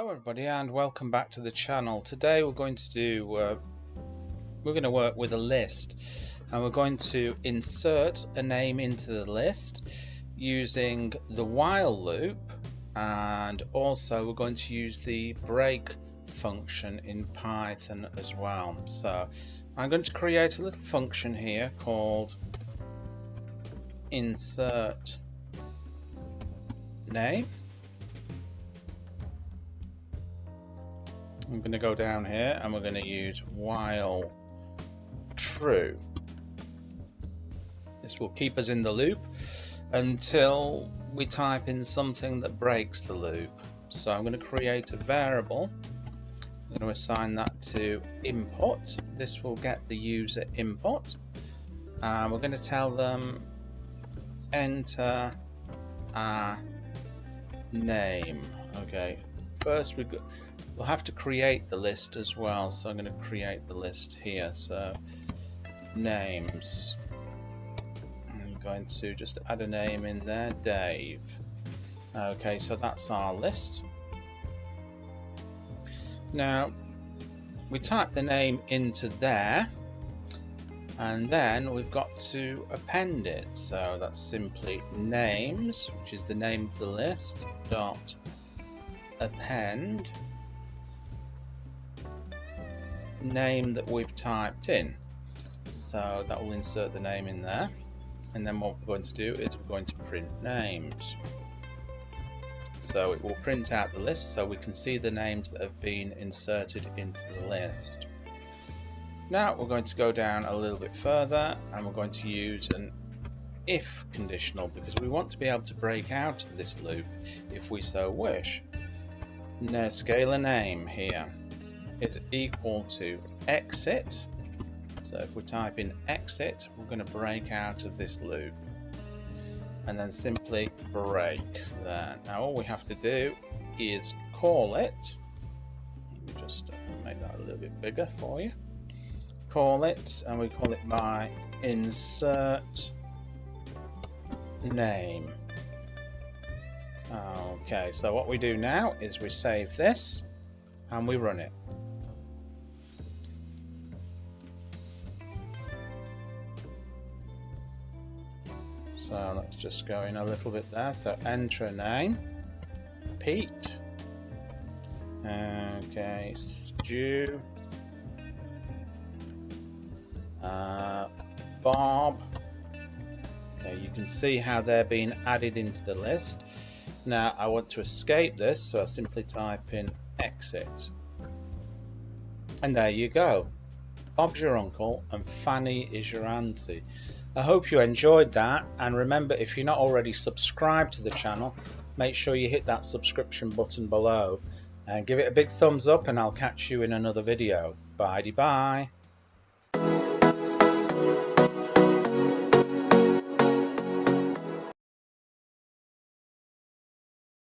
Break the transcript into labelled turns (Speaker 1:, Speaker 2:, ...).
Speaker 1: Hello everybody and welcome back to the channel. Today we're going to work with a list, and we're going to insert a name into the list using the while loop, and also we're going to use the break function in Python as well. So I'm going to create a little function here called insert name. I'm going to go down here and we're going to use while true. This will keep us in the loop until we type in something that breaks the loop. So I'm going to create a variable. I'm going to assign that to input. This will get the user input. And we're going to tell them enter a name. Okay. First we'll have to create the list as well, so I'm going to create the list here. So names, I'm going to just add a name in there, Dave. Okay, so that's our list. Now we type the name into there, and then we've got to append it. So that's simply names, which is the name of the list, dot append name that we've typed in. So that will insert the name in there, and then what we're going to do is we're going to print names. So it will print out the list so we can see the names that have been inserted into the list. Now we're going to go down a little bit further and we're going to use an if conditional, because we want to be able to break out of this loop if we so wish. Now scalar name here is equal to exit. So if we type in exit, we're going to break out of this loop, and then simply break there. Now all we have to do is call it. Let me just make that a little bit bigger for you. Call it, and we call it by insert name. Okay, so what we do now is we save this and we run it. So let's just go in a little bit there. So enter a name, Pete. Okay, Stu. Bob. Okay, you can see how they're being added into the list. Now I want to escape this, so I simply type in exit. And there you go. Bob's your uncle and Fanny is your auntie. I hope you enjoyed that, and remember, if you're not already subscribed to the channel, make sure you hit that subscription button below and give it a big thumbs up, and I'll catch you in another video. Bye-bye.